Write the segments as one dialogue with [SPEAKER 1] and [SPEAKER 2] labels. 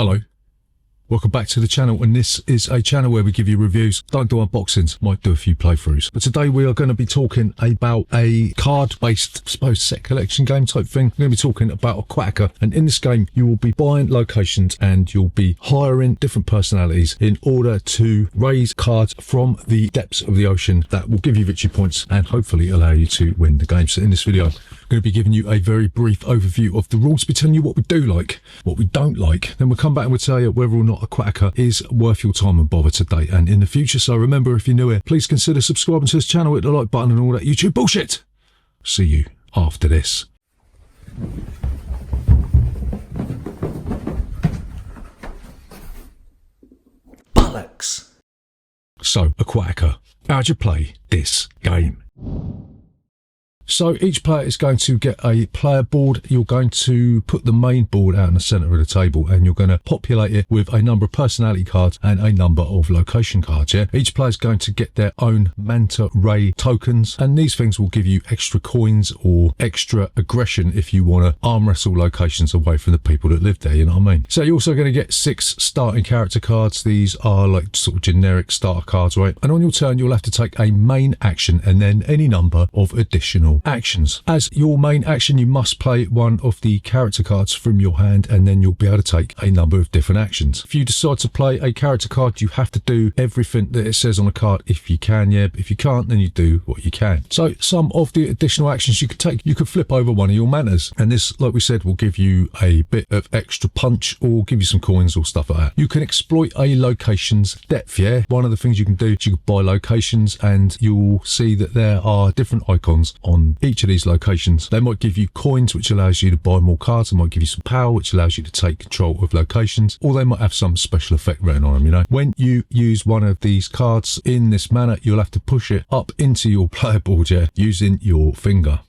[SPEAKER 1] Hello, welcome back to the channel, and this is a channel where we give you reviews, don't do unboxings, might do a few playthroughs. But today we are going to be talking about a card-based, I suppose, set collection game type thing. We're going to be talking about Aquatica, and in this game you will be buying locations and you'll be hiring different personalities in order to raise cards from the depths of the ocean that will give you victory points and hopefully allow you to win the game. So in this video, I'm going to be giving you a very brief overview of the rules, be telling you what we do like, what we don't like. Then we'll come back and we'll tell you whether or not Aquatica is worth your time and bother today and in the future. So remember, if you're new here, please consider subscribing to this channel, hit the like button and all that YouTube bullshit. See you after this. Bollocks. So, Aquatica, how'd you play this game? So each player is going to get a player board. You're going to put the main board out in the center of the table and you're going to populate it with a number of personality cards and a number of location cards. Yeah, each player is going to get their own manta ray tokens, and these things will give you extra coins or extra aggression if you want to arm wrestle locations away from the people that live there, you know what I mean? So you're also going to get 6 starting character cards. These are like sort of generic starter cards, right? And on your turn you'll have to take a main action and then any number of additional actions. As your main action, you must play one of the character cards from your hand, and then you'll be able to take a number of different actions. If you decide to play a character card, you have to do everything that it says on the card if you can, yeah, but if you can't, then you do what you can. So some of the additional actions you could take, you could flip over one of your manas, and this, like we said, will give you a bit of extra punch or give you some coins or stuff like that. You can exploit a location's depth, yeah. One of the things you can do is you can buy locations, and you'll see that there are different icons on each of these locations. They might give you coins, which allows you to buy more cards. They might give you some power, which allows you to take control of locations, or they might have some special effect written on them, you know. When you use one of these cards in this manner, you'll have to push it up into your player board, yeah, using your finger.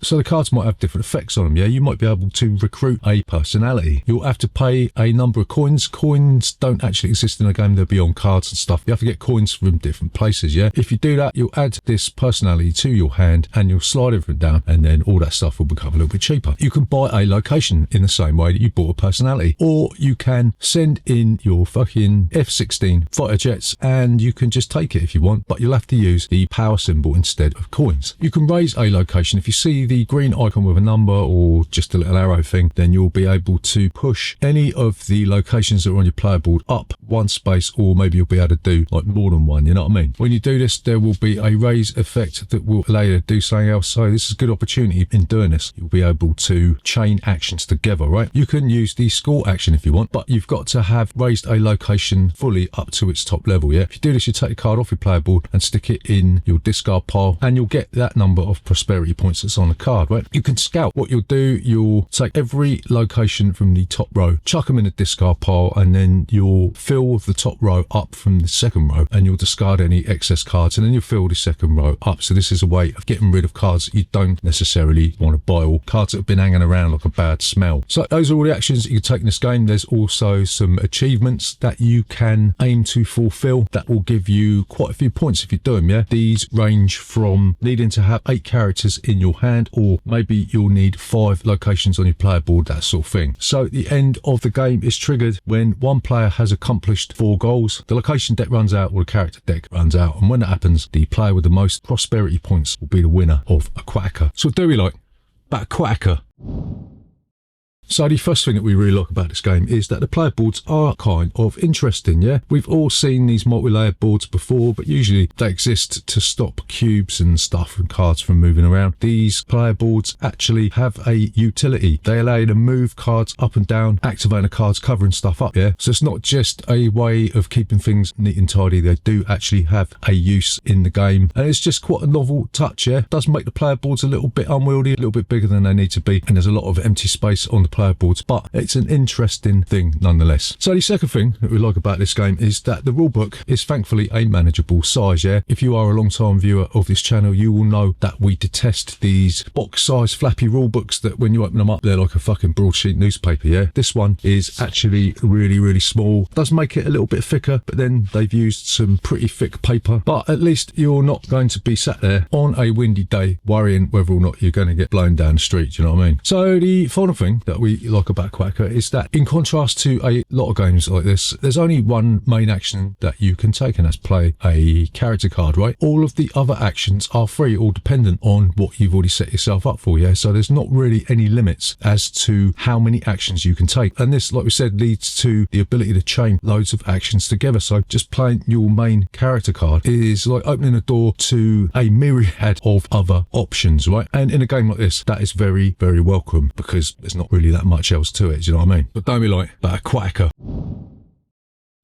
[SPEAKER 1] So the cards might have different effects on them, yeah? You might be able to recruit a personality. You'll have to pay a number of coins. Coins don't actually exist in the game, they'll be on cards and stuff. You have to get coins from different places, yeah? If you do that, you'll add this personality to your hand and you'll slide everything down, and then all that stuff will become a little bit cheaper. You can buy a location in the same way that you bought a personality, or you can send in your fucking F-16 fighter jets and you can just take it if you want, but you'll have to use the power symbol instead of coins. You can raise a location. If you see the green icon with a number or just a little arrow thing, then you'll be able to push any of the locations that are on your player board up one space, or maybe you'll be able to do like more than one, you know what I mean? When you do this, there will be a raise effect that will allow you to do something else. So this is a good opportunity in doing this. You'll be able to chain actions together, right? You can use the score action if you want, but you've got to have raised a location fully up to its top level, yeah? If you do this, you take a card off your player board and stick it in your discard pile, and you'll get that number of prosperity points that's on the card, right? You can scout. What you'll do, you'll take every location from the top row, chuck them in a discard pile, and then you'll fill the top row up from the second row, and you'll discard any excess cards, and then you'll fill the second row up. So this is a way of getting rid of cards that you don't necessarily want to buy, or cards that have been hanging around like a bad smell. So those are all the actions that you can take in this game. There's also some achievements that you can aim to fulfill that will give you quite a few points if you do them, yeah? These range from needing to have 8 characters in your hand, or maybe you'll need 5 locations on your player board, that sort of thing. So the end of the game is triggered when one player has accomplished 4 goals. The location deck runs out, or the character deck runs out, and when that happens, the player with the most prosperity points will be the winner of Aquatica. So what do we like about Aquatica? So the first thing that we really like about this game is that the player boards are kind of interesting, yeah? We've all seen these multi-layered boards before, but usually they exist to stop cubes and stuff and cards from moving around. These player boards actually have a utility. They allow you to move cards up and down, activating the cards, covering stuff up, yeah? So it's not just a way of keeping things neat and tidy. They do actually have a use in the game, and it's just quite a novel touch, yeah? It does make the player boards a little bit unwieldy, a little bit bigger than they need to be, and there's a lot of empty space on the player boards, but it's an interesting thing nonetheless. So the second thing that we like about this game is that the rulebook is thankfully a manageable size, yeah? If you are a long time viewer of this channel, you will know that we detest these box size flappy rulebooks that when you open them up, they're like a fucking broadsheet newspaper, yeah? This one is actually really small. Does make it a little bit thicker, but then they've used some pretty thick paper, but at least you're not going to be sat there on a windy day worrying whether or not you're going to get blown down the street, you know what I mean? So the final thing that we we like about Aquatica is that in contrast to a lot of games like this, there's only one main action that you can take, and that's play a character card, right? All of the other actions are free, all dependent on what you've already set yourself up for, yeah? So there's not really any limits as to how many actions you can take. And this, like we said, leads to the ability to chain loads of actions together. So just playing your main character card is like opening a door to a myriad of other options, right? And in a game like this, that is very, very welcome because there's not really that much else to it, do you know what I mean? But don't be like, but Aquatica.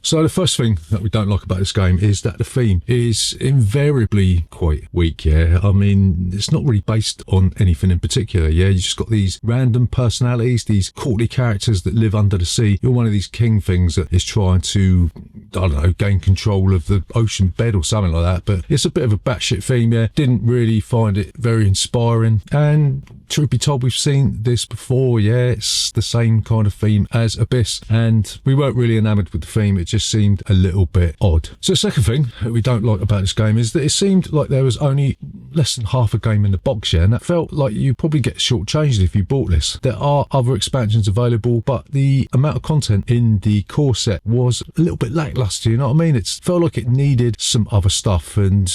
[SPEAKER 1] So the first thing that we don't like about this game is that the theme is invariably quite weak, yeah? I mean, it's not really based on anything in particular, yeah? You just got these random personalities, these courtly characters that live under the sea. You're one of these king things that is trying to, I don't know, gain control of the ocean bed or something like that. But it's a bit of a batshit theme, yeah? Didn't really find it very inspiring. And truth be told, we've seen this before, yeah? It's the same kind of theme as Abyss. And we weren't really enamoured with the theme. It just seemed a little bit odd. So the second thing that we don't like about this game is that it seemed like there was only less than half a game in the box, yeah, and that felt like you probably get shortchanged if you bought this. There are other expansions available, but the amount of content in the core set was a little bit lackluster, you know what I mean? It felt like it needed some other stuff, and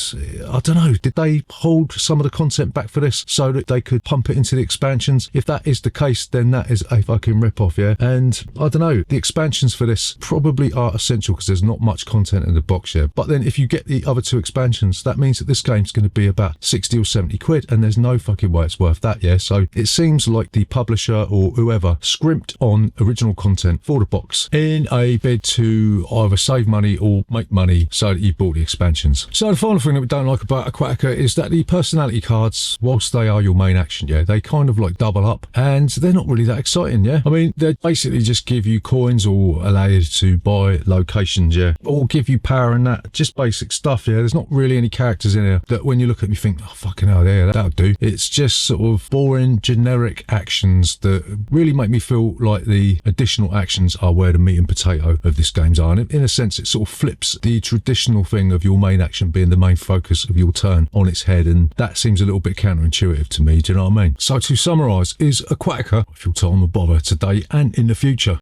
[SPEAKER 1] I don't know, did they hold some of the content back for this so that they could pump it into the expansions? If that is the case, then that is a fucking rip-off, yeah? And I don't know, the expansions for this probably are essential because there's not much content in the box here. But then if you get the other two expansions, that means that this game's going to be about 60 or 70 quid, and there's no fucking way it's worth that, yeah? So it seems like the publisher or whoever scrimped on original content for the box in a bid to either save money or make money so that you bought the expansions. So the final thing that we don't like about Aquatica is that the personality cards, whilst they are your main action, yeah, they kind of like double up, and they're not really that exciting, yeah? I mean, they basically just give you coins or allow you to buy locations, yeah, or give you power and that, just basic stuff, yeah? There's not really any characters in here that when you look at them you think, oh fucking hell, yeah, that'll do. It's just sort of boring generic actions that really make me feel like the additional actions are where the meat and potato of this game's are, and in a sense it sort of flips the traditional thing of your main action being the main focus of your turn on its head, and that seems a little bit counterintuitive to me, do you know what I mean? So to summarise, is Aquatica worth your time and bother today and in the future?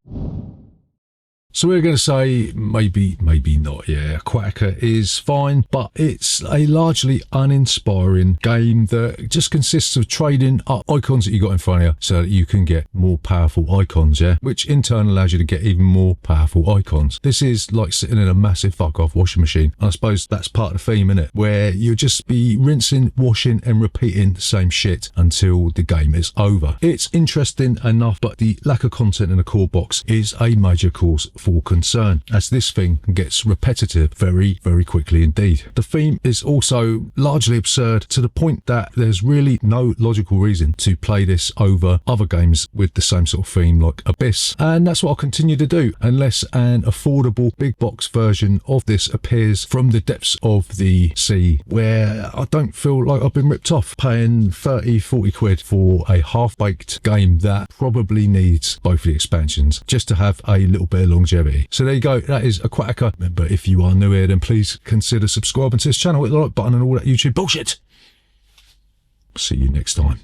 [SPEAKER 1] So we're going to say maybe not, yeah. Aquatica is fine, but it's a largely uninspiring game that just consists of trading up icons that you got in front of you so that you can get more powerful icons, yeah, which in turn allows you to get even more powerful icons. This is like sitting in a massive fuck off washing machine. I suppose that's part of the theme, innit? Where you'll just be rinsing, washing and repeating the same shit until the game is over. It's interesting enough, but the lack of content in the core box is a major cause for concern, as this thing gets repetitive very, very quickly indeed. The theme is also largely absurd to the point that there's really no logical reason to play this over other games with the same sort of theme like Abyss, and that's what I'll continue to do unless an affordable big box version of this appears from the depths of the sea, where I don't feel like I've been ripped off paying 30-40 quid for a half-baked game that probably needs both of the expansions just to have a little bit of longevity. So there you go, that is Aquatica. Remember, if you are new here, then please consider subscribing to this channel with the like button and all that YouTube bullshit. See you next time.